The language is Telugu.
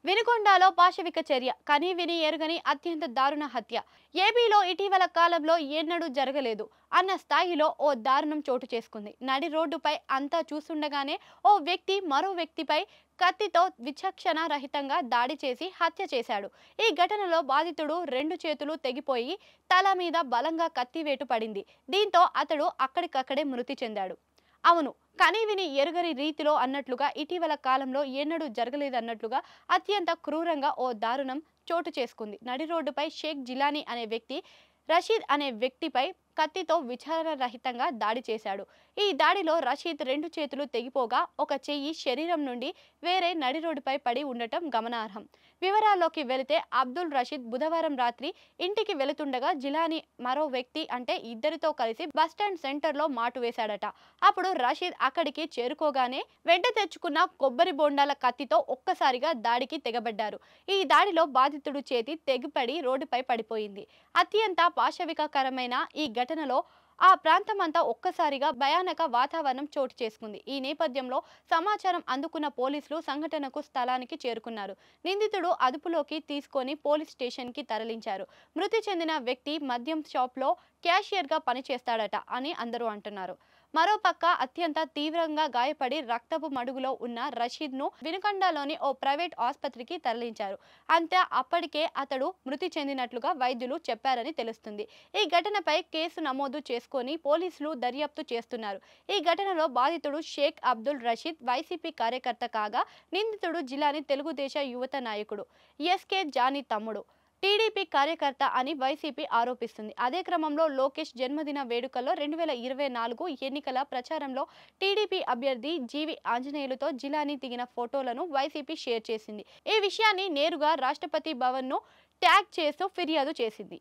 వినుకొండలో పాశవిక చర్య కనీవిని ఎరుగని అత్యంత దారుణ హత్య. ఏపీలో ఇటీవల కాలంలో ఎన్నడూ జరగలేదు అన్న స్థాయిలో ఓ దారుణం చోటు చేసుకుంది. నడి రోడ్డుపై అంతా చూస్తుండగానే ఓ వ్యక్తి మరో వ్యక్తిపై కత్తితో విచక్షణ రహితంగా దాడి చేసి హత్య చేశాడు. ఈ ఘటనలో బాధితుడు రెండు చేతులు తెగిపోయి తల మీద బలంగా కత్తివేటు పడింది. దీంతో అతడు అక్కడికక్కడే మృతి చెందాడు. అవును, కనీవిని ఎరుగని రీతిలో అన్నట్లుగా ఇటీవల కాలంలో ఎన్నడూ జరగలేదన్నట్లుగా అత్యంత క్రూరంగా ఓ దారుణం చోటు చేసుకుంది. నడి రోడ్డుపై షేక్ జిలానీ అనే వ్యక్తి రషీద్ అనే వ్యక్తిపై కత్తితో విచారణరహితంగా దాడి చేశాడు. ఈ దాడిలో రషీద్ రెండు చేతులు తెగిపోగా ఒక చెయ్యి శరీరం నుండి వేరే నడి రోడ్డుపై పడి ఉండటం గమనార్హం. వివరాల్లోకి వెళితే అబ్దుల్ రషీద్ బుధవారం రాత్రి ఇంటికి వెళుతుండగా జిలానీ మరో వ్యక్తి అంటే ఇద్దరితో కలిసి బస్టాండ్ సెంటర్లో మాటు వేశాడట. అప్పుడు రషీద్ అక్కడికి చేరుకోగానే వెంట తెచ్చుకున్న కొబ్బరి బొండాల కత్తితో ఒక్కసారిగా దాడికి తెగబడ్డారు. ఈ దాడిలో బాధితుడు చేతి తెగిపడి రోడ్డుపై పడిపోయింది. అత్యంత పాశవికకరమైన ఈ ఘటనలో ఆ ప్రాంతమంతా ఒక్కసారిగా భయానక వాతావరణం చోటు చేసుకుంది. ఈ నేపథ్యంలో సమాచారం అందుకున్న పోలీసులు సంఘటనకు స్థలానికి చేరుకున్నారు. నిందితుడు అదుపులోకి తీసుకొని పోలీస్ స్టేషన్కి తరలించారు. మృతి చెందిన వ్యక్తి మద్యం షాప్లో క్యాషియర్గా పనిచేస్తాడట అని అందరూ అంటున్నారు. మరోపక్క అత్యంత తీవ్రంగా గాయపడి రక్తపు మడుగులో ఉన్న రషీద్ను వినుకొండలోని ఓ ప్రైవేట్ ఆసుపత్రికి తరలించారు. అంతే అప్పటికే అతడు మృతి చెందినట్లుగా వైద్యులు చెప్పారని తెలుస్తుంది. ఈ ఘటనపై కేసు నమోదు చేసుకొని పోలీసులు దర్యాప్తు చేస్తున్నారు. ఈ ఘటనలో బాధితుడు షేక్ అబ్దుల్ రషీద్ వైసీపీ కార్యకర్త కాగా, నిందితుడు జిలానీ తెలుగుదేశ యువత నాయకుడు ఎస్కే జానీ తమ్ముడు, టీడీపీ కార్యకర్త అని వైసీపీ ఆరోపిస్తుంది. అదే క్రమంలో లోకేష్ జన్మదిన వేడుకల్లో 2024 ఎన్నికల ప్రచారంలో టీడీపీ అభ్యర్థి జీవి ఆంజనేయులతో జిలానీ దిగిన ఫోటోలను వైసీపీ షేర్ చేసింది. ఈ విషయాన్ని నేరుగా రాష్ట్రపతి భవన్ను ట్యాగ్ చేస్తూ ఫిర్యాదు చేసింది.